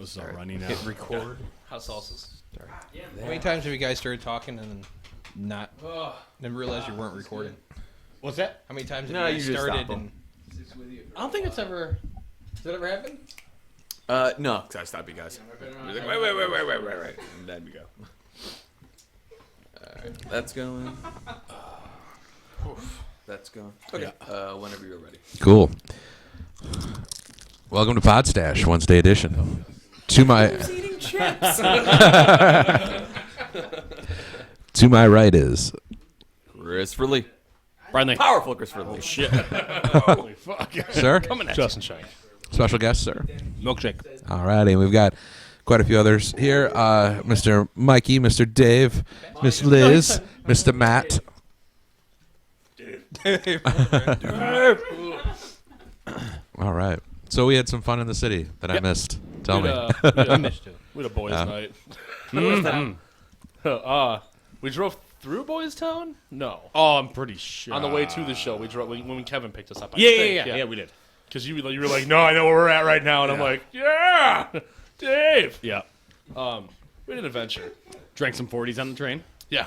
this is all runny now. Hit record. Hot sauces. How many times have you guys started talking and then realized you weren't recording? What's that? How many times No, have you you guys just started stop 'em. and I don't think it's ever. Does that ever happen? No, because I stop you guys. You're like, wait. And then we go. Alright, that's going. That's going. Okay. Whenever you're ready. Cool. Welcome to Podstache, Wednesday edition. To my to my right is Christopher Lee. Brian Lee. Powerful Christopher Lee. Shit. Holy fuck. sir, Coming at Justin Shank. special guest, sir. Milkshake. Alrighty, and we've got quite a few others here. Mr. Mikey, Mr. Dave, Miss Liz, Mr. Matt. All right. So we had some fun in the city that I missed. Tell me. I missed it. We had a boys' night. Mm-hmm. We drove through Boys Town? No. Oh, I'm pretty sure. On the way to the show, we drove when Kevin picked us up. Yeah, we did. Because you were like, no, I know where we're at right now, and I'm like, yeah, Dave. Yeah. We had an adventure. Drank some 40s on the train. Yeah.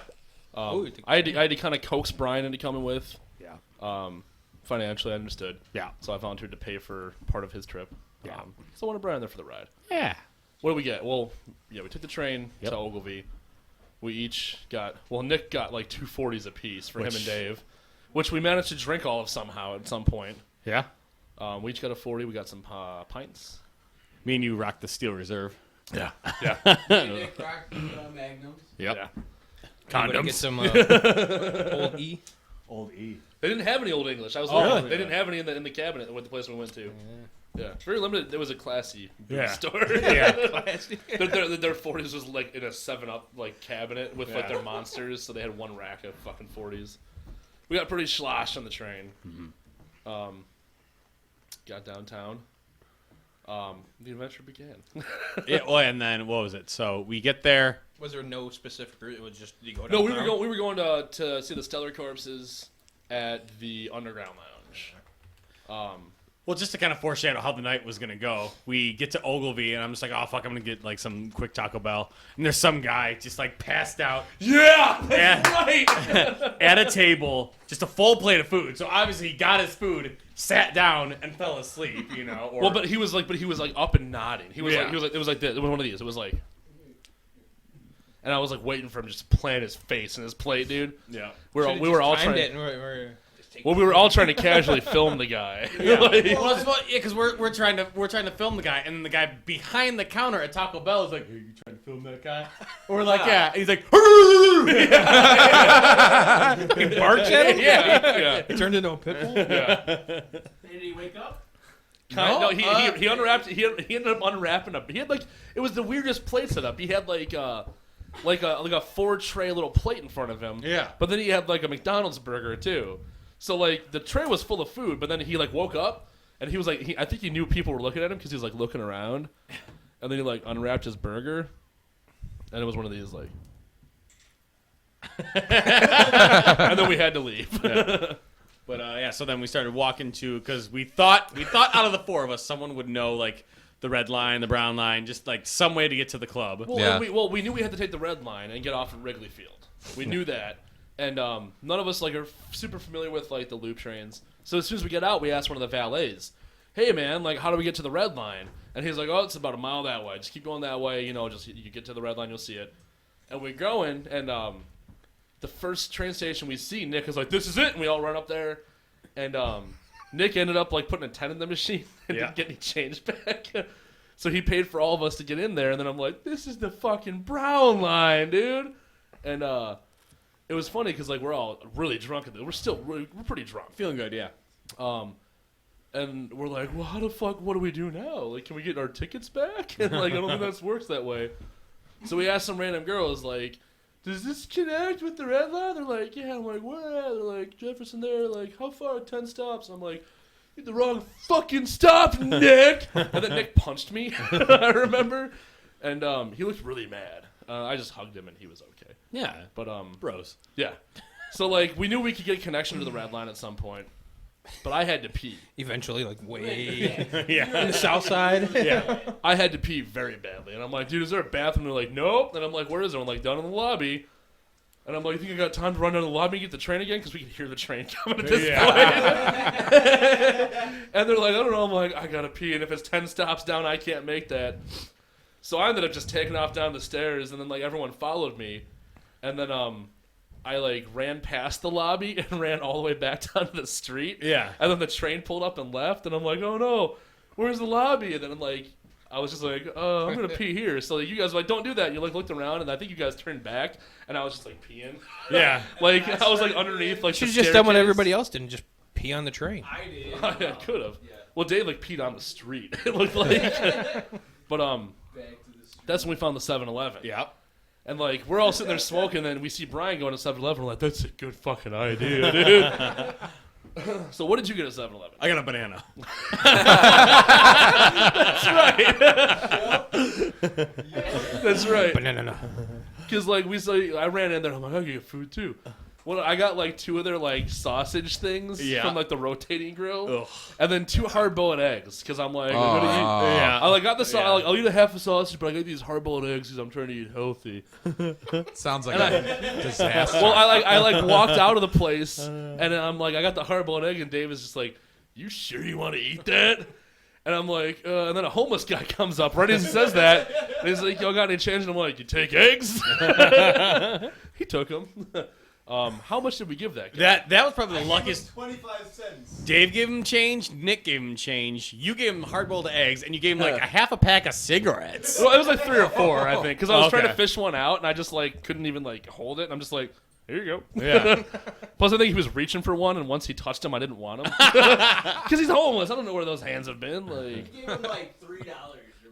I had to kind of coax Brian into coming with. Yeah. Financially, I understood. Yeah. So I volunteered to pay for part of his trip. Yeah. So I wanted Brian there for the ride. Yeah. What did we get? Well, yeah, we took the train to Ogilvy. We each got, Nick got like 2 40s apiece for him and Dave, which we managed to drink all of somehow at some point. Yeah. We each got a 40. We got some pints. Me and you rocked the Steel Reserve. Yeah. Magnums? Yep. Condoms. Get some old E. Old E. They didn't have any Old English. I was really? They didn't have any in the cabinet with the place we went to. Yeah. Very limited. It was a classy store. Yeah. their 40s was like in a 7-Up like cabinet with like their monsters, so they had one rack of fucking 40s. We got pretty sloshed on the train. Mm-hmm. Got downtown. The adventure began. Yeah. Well, and then what was it? So we get there. Was there no specific route? It was just you go No, downtown? we were going to see the Stellar Corpses at the Underground Lounge. Well, just to kind of foreshadow how the night was going to go, we get to Ogilvy, and I'm just like, oh, fuck, I'm going to get, like, some quick Taco Bell. And there's some guy just, like, passed out. Yeah! That's right! At a table, just a full plate of food. So, obviously, he got his food, sat down, and fell asleep, you know? Or, But he was like up and nodding. It was like this. It was one of these. It was like... And I was, like, waiting for him just to plant his face in his plate, dude. Yeah. We were all trying... we were all trying to casually film the guy. Yeah, because we're trying to film the guy, and the guy behind the counter at Taco Bell is like, "Hey, you trying to film that guy?" Or we're like, "Yeah," and he's like, He barked at him? Yeah. He turned into a pit bull? Did he wake up? No, he unwrapped. He ended up unwrapping up. He had like it was the weirdest plate setup. He had like a 4-tray little plate in front of him. Yeah. But then he had like a McDonald's burger too. So like the tray was full of food, but then he like woke up and he was like, I think he knew people were looking at him because he was like looking around, and then he like unwrapped his burger, and it was one of these like, and then we had to leave. Yeah. But so then we started walking to, because we thought out of the 4 of us, someone would know like the red line, the brown line, just like some way to get to the club. Well, we knew we had to take the red line and get off at Wrigley Field. We knew that. And none of us like are super familiar with like the loop trains. So as soon as we get out, we asked one of the valets, "Hey man, like how do we get to the red line?" And he's like, "Oh, it's about a mile that way. Just keep going that way. You know, just you get to the red line, you'll see it." And we're going, and the first train station we see, Nick is like, "This is it," and we all run up there. And Nick ended up like putting a 10 in the machine and didn't get any change back. So he paid for all of us to get in there. And then I'm like, "This is the fucking brown line, dude." And it was funny because like we're all really drunk. We're pretty drunk. Feeling good, yeah. And we're like, "Well, how the fuck? What do we do now? Like, can we get our tickets back?" And like, I don't think that works that way. So we asked some random girls, like, "Does this connect with the red line?" They're like, "Yeah." I'm like, "Where at?" They're like, "Jefferson there." Like, "How far? 10 stops." I'm like, "You're the wrong fucking stop, Nick." And then Nick punched me. I remember, and he looked really mad. I just hugged him and he was okay. Yeah, but bros. Yeah. So like we knew we could get a connection to the red line at some point. but I had to pee. Eventually, like way Yeah. in the south side. Yeah. I had to pee very badly, and I'm like, dude, is there a bathroom? They're like, nope. And I'm like, where is it? I'm like, down in the lobby. And I'm like, you think I got time to run down to the lobby and get the train again? Because we can hear the train coming at this point. And they're like, I don't know. I'm like, I gotta pee, and if it's 10 stops down, I can't make that. So I ended up just taking off down the stairs, and then like everyone followed me, and then I like ran past the lobby and ran all the way back down to the street. Yeah. And then the train pulled up and left, and I'm like, oh no, where's the lobby? And then I'm like, I was just like, I'm gonna pee here. So like, you guys were like, don't do that. You like looked around, and I think you guys turned back, and I was just like peeing. Yeah. Like I was like underneath like. Should the have just done what staircase. everybody else did and just pee on the train. I did. I could have. Yeah. Well, Dave like peed on the street. It looked like. But Back to the street. that's when we found the 7-Eleven. Yep. And like we're all sitting there smoking, and we see Brian going to 7-Eleven. We're like, that's a good fucking idea, dude. So what did you get at 7-Eleven? I got a banana. That's right. Banana. Because like I ran in there. I'm like, I can get food too. Well, I got like 2 of their like sausage things Yeah. from like the rotating grill, Ugh. and then 2 hard-boiled eggs. Because I'm like, I'm gonna eat. Yeah. I like got the sauce. Yeah. I'll eat a half a sausage, but I got these hard-boiled eggs because I'm trying to eat healthy. Sounds like And a disaster. Well, I walked out of the place, and then I'm like, I got the hard-boiled egg, and Dave is just like, you sure you want to eat that? And I'm like, and then a homeless guy comes up right as he says that, and he's like, y'all got any change? And I'm like, you take eggs? He took them. How much did we give that guy? That was probably the luckiest. 25 cents. Dave gave him change. Nick gave him change. You gave him hard-boiled eggs, and you gave him like a half a pack of cigarettes. Well, it was like 3 or 4, I think, because I was trying to Okay. fish one out, and I just like couldn't even like hold it. And I'm just like, here you go. Yeah. Plus, I think he was reaching for one, and once he touched him, I didn't want him because he's homeless. I don't know where those hands have been. Like, Give him like $3 or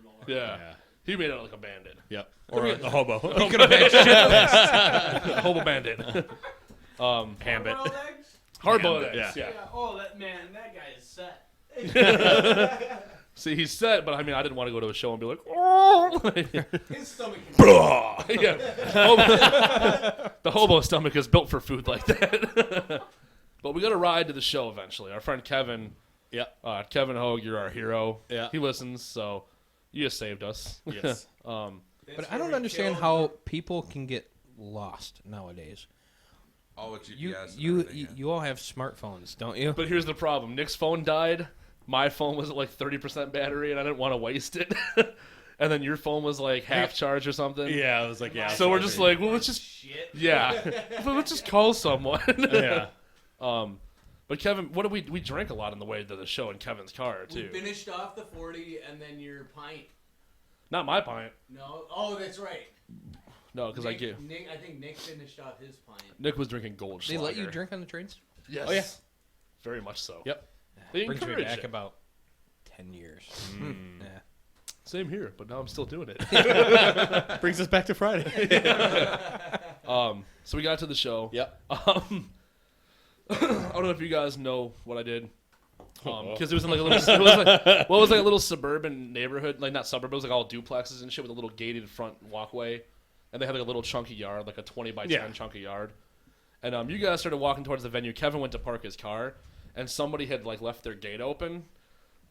more. yeah, he made it like a bandit, Yep. Or a hobo. hobo bandit. Hambit. Hard-boiled eggs? Hard-boiled Yeah. eggs. Yeah. Oh, that guy is set. See, he's set, but I mean, I didn't want to go to a show and be like, oh. His stomach can Yeah. The hobo stomach is built for food like that. But we got a ride to the show eventually. Our friend Kevin, Yep. Kevin Hogue, you're our hero. Yeah. He listens, so you just saved us. Yes. But I don't understand how people can get lost nowadays. All with You GPS and you everything, you, yeah. you all have smartphones, don't you? But here's the problem. Nick's phone died. My phone was at like 30% battery, and I didn't want to waste it. And then your phone was like half charge or something. Yeah, I was like, yeah. So we're just like, well, let's just, shit. yeah. Well, let's just call someone. yeah. But Kevin, what did we drank a lot on the way to the show in Kevin's car, We too. finished off the 40 and then your pint. Not my pint. No. Oh, that's right. No, because I think Nick finished off his pint. Nick was drinking Goldschlager. They let you drink on the trains? Yes. Oh, yeah. Very much so. Yep. They Brings me encourage back it. about 10 years. Yeah. Same here, but now I'm still doing it. Brings us back to Friday. So we got to the show. Yep. I don't know if you guys know what I did. Because it was in like a little, a little suburban neighborhood, like not suburb, it was like all duplexes and shit with a little gated front walkway, and they had like a little chunky yard, like a 20 by 10 chunky yard. And you guys started walking towards the venue. Kevin went to park his car, and somebody had like left their gate open,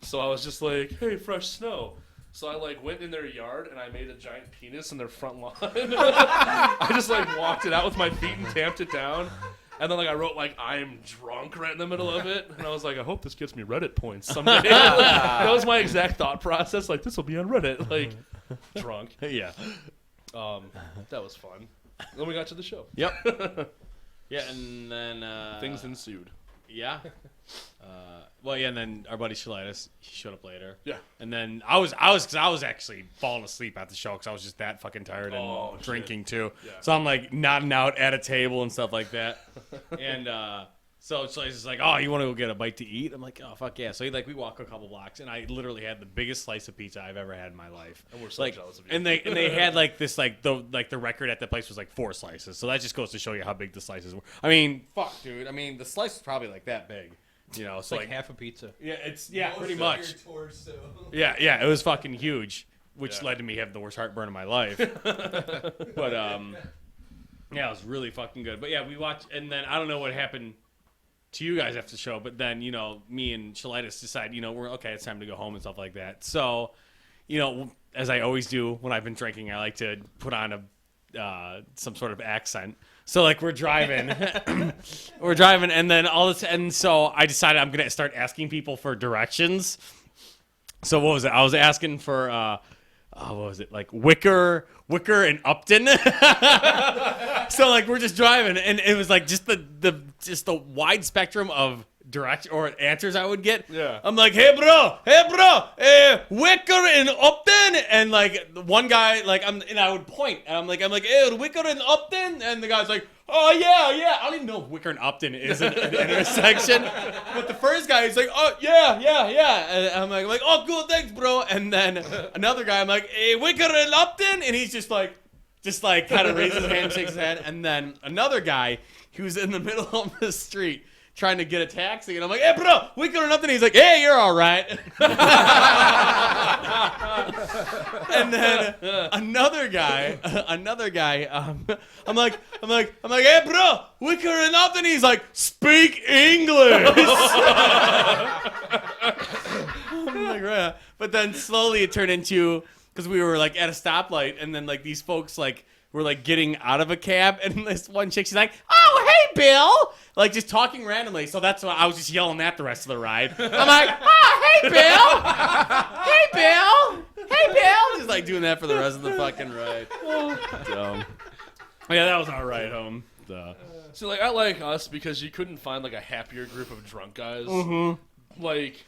so I was just like, "Hey, fresh snow." So I like went in their yard and I made a giant penis in their front lawn. I just like walked it out with my feet and tamped it down. And then, like, I wrote, like, I'm drunk right in the middle of it. And I was like, I hope this gets me Reddit points someday. That was my exact thought process. Like, this will be on Reddit. Like, drunk. Yeah. That was fun. Then we got to the show. Yep. Yeah, and then Things ensued. Yeah. Well, yeah, and then our buddy Shalitis, he showed up later. Yeah. And then I was actually falling asleep at the show because I was just that fucking tired and shit. drinking too. Yeah. So I'm like nodding out at a table and stuff like that. And so Shalitis is like, "Oh, you want to go get a bite to eat?" I'm like, "Oh, fuck yeah!" So we walk a couple blocks, and I literally had the biggest slice of pizza I've ever had in my life. And we're so like, jealous of you. And they had like this the record at the place was like 4 slices. So that just goes to show you how big the slices were. I mean, fuck, dude. I mean, the slice was probably like that big. You know, It's so like half a pizza. yeah, Most pretty of much. your torso. Yeah, it was fucking huge, which Yeah. led to me having the worst heartburn of my life. But yeah, it was really fucking good. But yeah, we watched, and then I don't know what happened to you guys after the show, but then, me and Shalitis decide, we're okay, it's time to go home and stuff like that. So, as I always do when I've been drinking, I like to put on some sort of accent. So like we're driving, and then and so I decided I'm gonna start asking people for directions. So what was it? I was asking for what was it, like Wicker and Upton? So like we're just driving, and it was like just the wide spectrum of direct or answers I would get. Yeah. I'm like, hey bro, Wicker and Upton, and like one guy, like and I would point, and I'm like, hey, Wicker and Upton, and the guy's like, oh yeah. I don't even know if Wicker and Upton is an intersection, but the first guy is like, oh yeah, and I'm like, oh cool, thanks bro, and then another guy, I'm like, hey, Wicker and Upton, and he's just like kind of raises his hand, shakes his head, and then another guy who's in the middle of the street trying to get a taxi, and I'm like, hey bro, Wicker and Upton, he's like, hey, you're all right. And then another guy, I'm like, hey bro, Wicker and Upton, he's like, speak English. I'm like, right. But then slowly it turned into, because we were like at a stoplight, and then like these folks like were like getting out of a cab, and this one chick, she's like, oh hey Bill, like just talking randomly. So that's why I was just yelling that the rest of the ride. I'm like, oh hey Bill, just like doing that for the rest of the fucking ride. So yeah, that was our ride home. So like I like us because you couldn't find like a happier group of drunk guys. Mm-hmm. Like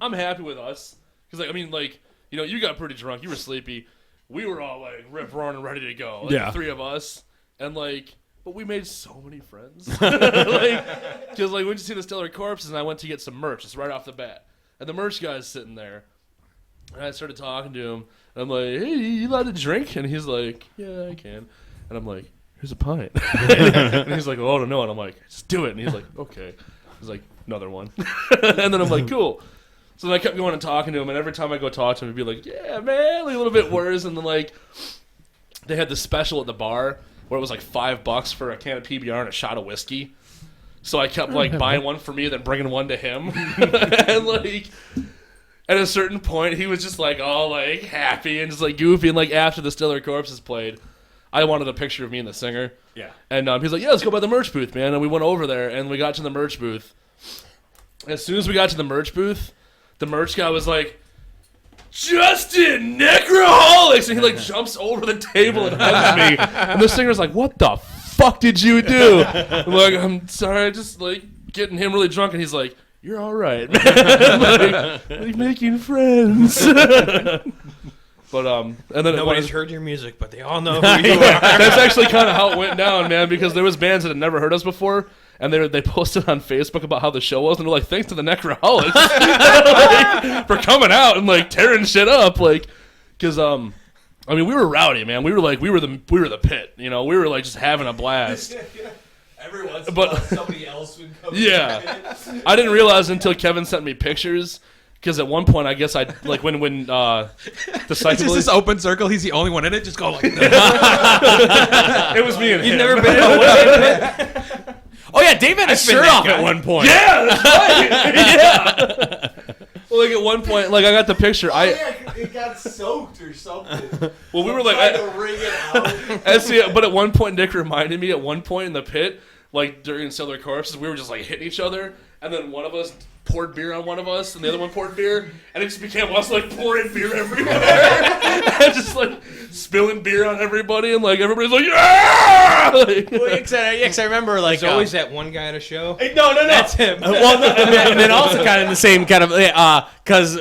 I'm happy with us because like I mean like you got pretty drunk, you were sleepy. We were all like rip roaring and ready to go. Like, yeah, the three of us, and like, but we made so many friends. Because like, went to see the Stellar Corpses, and I went to get some merch. Just right off the bat, and the merch guy's sitting there, and I started talking to him, and I'm like, "Hey, you allowed to drink?" And he's like, "Yeah, I can." And I'm like, "Here's a pint." And he's like, "Oh, I don't know." And I'm like, "Just do it." And he's like, "Okay." He's like, "Another one." And then I'm like, "Cool." So then I kept going and talking to him, and every time I go talk to him, he'd be like, yeah, man, like a little bit worse. And then, like, they had this special at the bar where it was like $5 for a can of PBR and a shot of whiskey. So I kept, like, buying one for me, then bringing one to him. And, like, at a certain point, he was just, like, all, like, happy and just, like, goofy. And, like, after the Stellar Corpses played, I wanted a picture of me and the singer. Yeah. And he's like, yeah, let's go by the merch booth, man. And we went over there, and we got to the merch booth. As soon as we got to the merch booth, the merch guy was like, Justin, Necroholics! And he like jumps over the table and hugs me. And the singer's like, what the fuck did you do? I'm like, I'm sorry, I just like getting him really drunk. And he's like, you're all right, man. like making friends. But and then Nobody's heard your music, but they all know who you are. That's actually kind of how it went down, man, because there was bands that had never heard us before. And they posted on Facebook about how the show was, and they're like, "Thanks to the Necroholics like, for coming out and like tearing shit up." Like, because I mean, we were rowdy, man. We were the pit, we were like just having a blast. Every once in a while, somebody else would come. Yeah, I didn't realize until Kevin sent me pictures. Because at one point, I guess I like when the It's just this open circle. He's the only one in it. Just go like this. It was me and him. You've never been in a way. Oh yeah, Dave had his shirt off at one point. Yeah, that's right. Yeah. Well, like at one point, like I got the picture. It got soaked or something. Well, we were like, trying to wring it out. but at one point, Nick reminded me. At one point in the pit, like during Stellar Corpses, we were just like hitting each other, and then one of us poured beer on one of us, and the other one poured beer, and it just became us like pouring beer everywhere, and just like spilling beer on everybody, and like everybody's like, yeah! Like, Well, I remember like There's always that one guy at a show. no, That's him. Well, and then also kind of in the same kind of because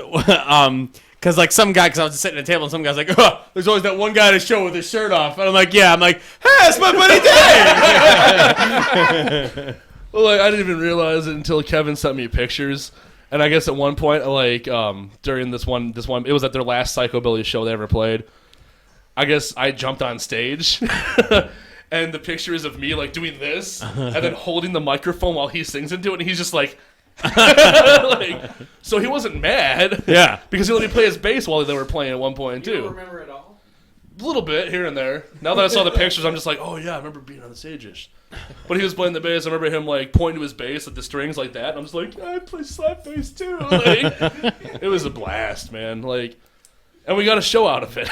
like some guy, because I was just sitting at a table and some guy's like, oh, there's always that one guy at a show with his shirt off, and I'm like, hey, it's my buddy Dave. well, like I didn't even realize it until Kevin sent me pictures, and I guess at one point, like during this one, it was at their last Psychobilly show they ever played. I guess I jumped on stage. And the picture is of me like doing this and then holding the microphone while he sings into it, and he's just like, so he wasn't mad. Yeah. Because he let me play his bass while they were playing at one point You don't too. remember it all? A little bit here and there. Now that I saw the pictures, I'm just like, oh yeah, I remember being on the stage. But he was playing the bass. I remember him like pointing to his bass at the strings like that. And I'm just like, I play slap bass too. Like, it was a blast, man. Like, and we got a show out of it.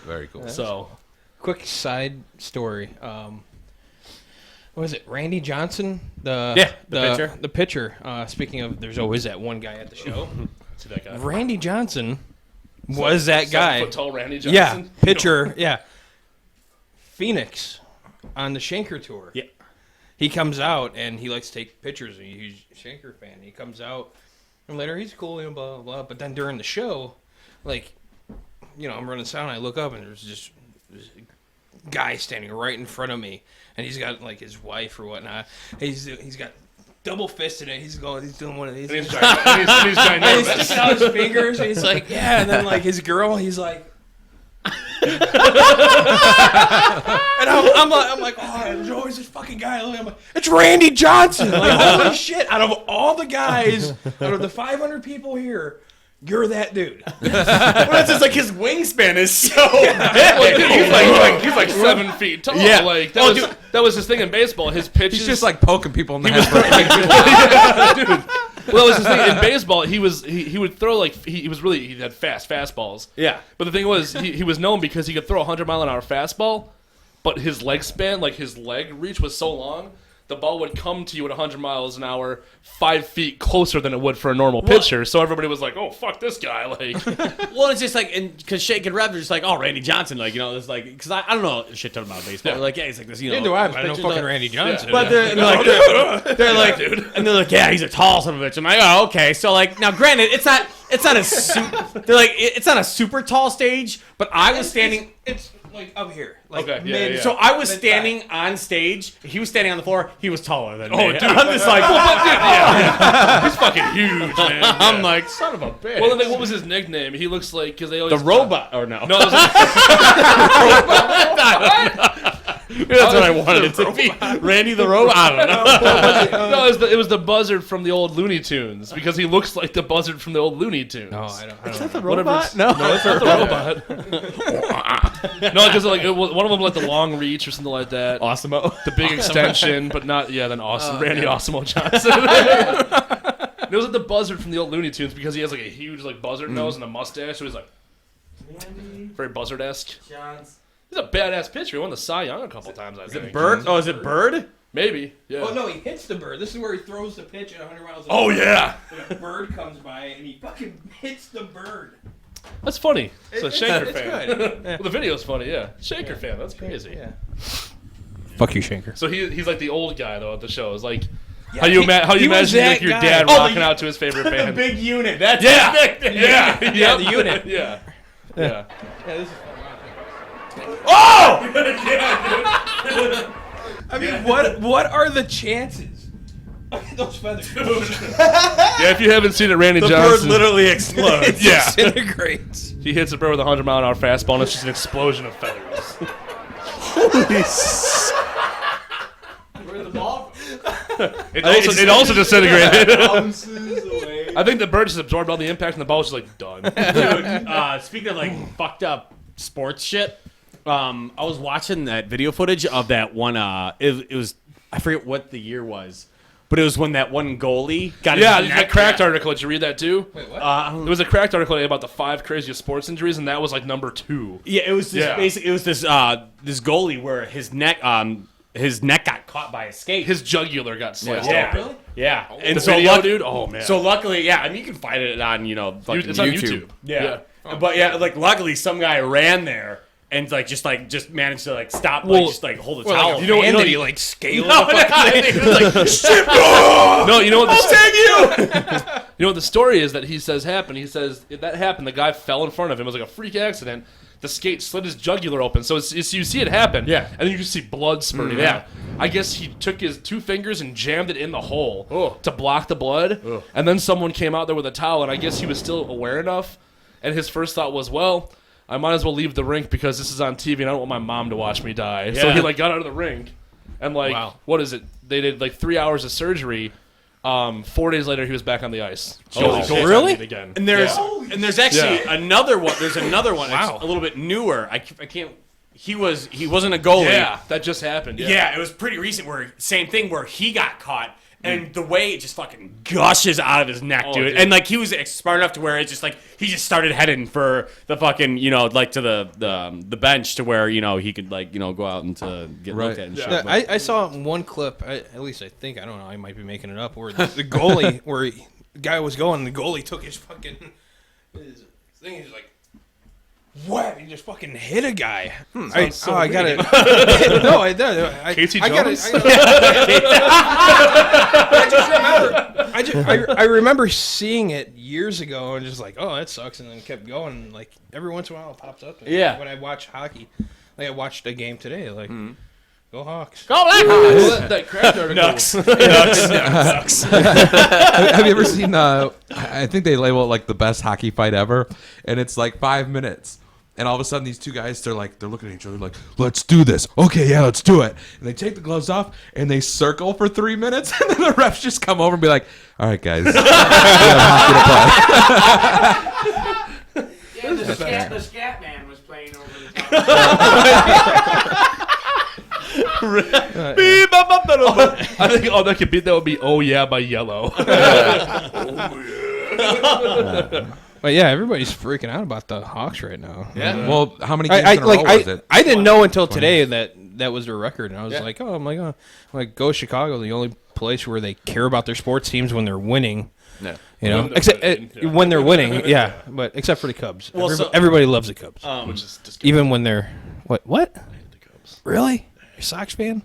Very cool. So, Quick side story. What was it? Randy Johnson, the pitcher. The pitcher. Speaking of, there's always that one guy at the show. see that guy. Randy Johnson was that 7 guy. foot tall Randy Johnson. Yeah, pitcher. Yeah, Phoenix on the Shanker tour. Yeah. He comes out and he likes to take pictures. He's a Shanker fan. He comes out and later he's cool, blah blah blah. But then during the show, like, I'm running sound. I look up and there's just this guy standing right in front of me, and he's got like his wife or whatnot. He's got double fisted it. He's doing one of these. And he's ginormous. And he's sticking out his fingers. And he's like, yeah. And then like his girl, he's like. And I'm like, oh, there's always this fucking guy. I'm like, it's Randy Johnson. Like, holy shit! Out of all the guys, out of the 500 people here, you're that dude. Well, it's just like his wingspan is so big. He's like 7 feet tall. Yeah. Like that was his thing in baseball. His pitches. He's just like poking people in the head. Dude. Well, that was his thing in baseball. He would throw like he had fast fastballs. Yeah. But the thing was, he was known because he could throw a 100-mile-an-hour fastball, but his leg span, like his leg reach, was so long. The ball would come to you at 100 miles an hour, 5 feet closer than it would for a normal pitcher. So everybody was like, "Oh, fuck this guy!" Like, Well, it's just like, because Shake and Rev are just like, oh, Randy Johnson, like, it's like, because I don't know a shit ton about baseball. Yeah. Like, yeah, he's like this, Neither do I, but I know pictures fucking of- Randy Johnson. But they're like, they're like, and they're like, yeah, he's a tall son of a bitch. I'm like, oh, okay. So like, now granted, it's not they're like, it's not a super tall stage, but I was standing. It's like up here. Like Okay, yeah, mid. yeah. So I was Mid-thigh. standing on stage. He was standing on the floor. He was taller than me. Oh, dude. I'm just like, he's fucking huge, man. I'm like, son of a bitch. Well, then, what was his nickname? He looks like because they always the robot, or no? No, it was That's what I wanted it to be. Randy the robot. I don't know. no, it was the buzzard from the old Looney Tunes because he looks like the buzzard from the old Looney Tunes. No, I don't. Is that the Whatever robot? it's- No. No, it's not the robot. No, because like one of them like the long reach or something like that. Awesome-o. The big extension, but not then awesome. Randy Awesome Johnson. It was like the buzzard from the old Looney Tunes because he has like a huge like buzzard nose and a mustache, so he's like very buzzard-esque. He's a badass pitcher. He won the Cy Young a couple times, I think. Bird? Oh, is it Bird? Maybe. Yeah. Oh no, he hits the bird. This is where he throws the pitch at 100 miles an Oh, hour. yeah. And a bird comes by and he fucking hits the bird. That's funny. So It's Shanker it's fan. good. Well, the video's funny, yeah. Shanker fan. That's crazy. Yeah. Fuck you, Shanker. So he's like the old guy though at the show. It's like Yeah, how you he imagine was like that your guy. dad Oh, rocking the- out to his favorite The band. big unit. That's Yeah. his nickname. Yeah, Yeah, the unit. Yeah. Yeah. Yeah, this is Oh! I mean, what are the chances? Look at those feathers. Yeah, if you haven't seen it, Randy The Johnson. bird literally explodes. Yeah. Disintegrates. He hits a bird with a 100-mile-an-hour fastball, and it's just an explosion of feathers. Where'd the ball It also disintegrated. Bounces away. I think the bird just absorbed all the impact, and the ball was just like done. Dude, speaking of like fucked up sports shit, I was watching that video footage of that one. It was, I forget what the year was, but it was when that one goalie got Yeah, his that neck cracked article. Did you read that too? Wait, what? There was a cracked article about the 5 craziest sports injuries, and that was like number 2. Yeah, it was this Yeah. basic. It was this this goalie where his neck got caught by a skate. His jugular got sliced Yeah. open. Really? Yeah, and The so video, luck- dude. Oh man. So luckily, yeah, I mean you can find it on fucking it's on YouTube. Yeah. But yeah, like luckily some guy ran there and just managed to stop, Well, just hold the Well, towel. like, you know what- and you know- did he like scale No, the no, fucking I thing? think it was like, shit, No, you know what? I'll take you. You know what the story is that he says happened? He says that happened. The guy fell in front of him. It was like a freak accident. The skate slid his jugular open. So you see it happen. Yeah. And then you just see blood spurting yeah. out. I guess he took his 2 fingers and jammed it in the hole Oh. to block the blood. Oh. And then someone came out there with a towel, and I guess he was still aware enough. And his first thought was, well, I might as well leave the rink because this is on TV and I don't want my mom to watch me die. So Yeah. he got out of the rink and Wow. what is it? They did 3 hours of surgery. 4 days later, he was back on the ice. Oh, Goalie really? Again. And there's actually another one. There's another one. Wow. It's a little bit newer. I can't. He wasn't a goalie. Yeah, that just happened. Yeah, it was pretty recent. Where same thing where he got caught. And the way it just fucking gushes out of his neck, dude. And like he was smart enough to where it's just like he just started heading for the fucking like to the bench to where he could go out and to get looked at and shit. Yeah, But- I saw one clip. At least I think I don't know. I might be making it up. Where the goalie, where the guy was going, the goalie took his fucking his thing. He's like, what? He just fucking hit a guy. I got it. No, I did. Casey I got Jones? I remember seeing it years ago and just like, oh, that sucks, and then kept going. And like every once in a while, it pops up. And Yeah. When I watch hockey, like I watched a game today. Like, go Hawks. Go Blackhawks! That craft article. Nucks. Have you ever seen? I think they label it like the best hockey fight ever, and it's like 5 minutes. And all of a sudden, these two guys, they're looking at each other like, let's do this. Okay, yeah, let's do it. And they take the gloves off, and they circle for 3 minutes. And then the refs just come over and be like, all right, guys. We have hockey to play. Yeah, the scat man was playing over the top. I think all that could be that would be "Oh Yeah" by Yellow. But yeah, everybody's freaking out about the Hawks right now. Yeah. Well, how many games in a row was it? I didn't know until today that was their record, and I was like, oh my god, like go Chicago, the only place where they care about their sports teams when they're winning. No. You know, When they're except winning, yeah. when they're winning, yeah. But except for the Cubs, Well, everybody loves the Cubs, Which is just even when they're what? the Cubs. Really? You're a Sox fan?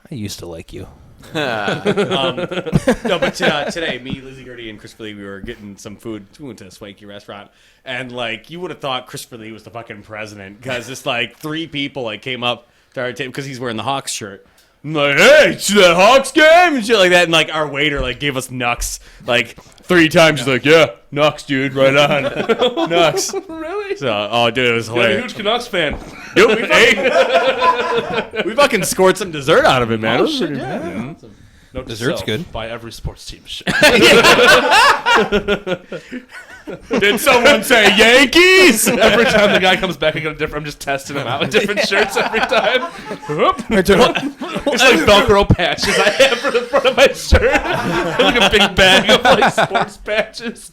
I used to like you. No, but today, me, Lizzie Gertie, and Christopher Lee, we were getting some food. We went to a swanky restaurant, and like you would have thought Christopher Lee was the fucking president because it's like 3 people like came up to our table because he's wearing the Hawks shirt. I'm like, hey, see that Hawks game and shit like that, and like our waiter like gave us Nucks like 3 times. He's like, yeah, Nucks, dude, right on, Nucks. Really? So, oh, dude, it was I'm a hilarious. huge Canucks fan. Dude, we fucking scored some dessert out of it, man. It was pretty- Note to Dessert's self, good. Buy every sports team shit. Did someone say Yankees? Every time the guy comes back, I get a different. I'm just testing him out with different shirts every time. It's like Velcro patches I have for the front of my shirt. Like a big bag of like sports patches.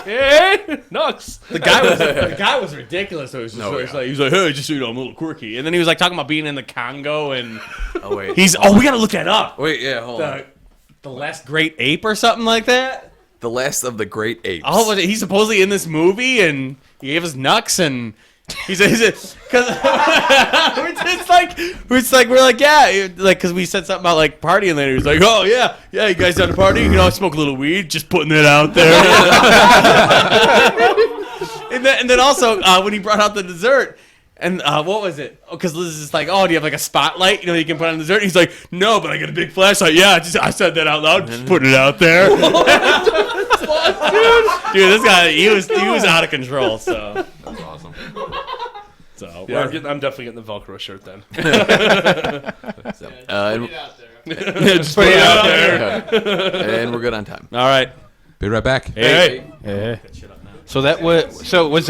Hey, Nux. The guy was ridiculous. So it was just like, he was like, hey, just so you know, I'm a little quirky. And then he was like talking about being in the Congo and Oh, wait. we gotta look that up. Wait, yeah, hold on. The last great ape or something like that. The last of the great apes. Oh, was it? He's supposedly in this movie and he gave us Nux and he's because we're like yeah, like because we said something about like partying later. He's like, oh yeah, you guys down to party? You know, smoke a little weed, just putting it out there. and then also when he brought out the dessert. And what was it? Because Liz is like, oh, do you have like a spotlight? You know, you can put on the dessert. And he's like, no, but I got a big flashlight. Yeah, I said that out loud. Just put it out there. Dude, this guy, he was out of control. So That's awesome. So Yeah, I'm definitely getting the Velcro shirt then. And, just put it out there. and we're good on time. All right. Be right back. Hey. So was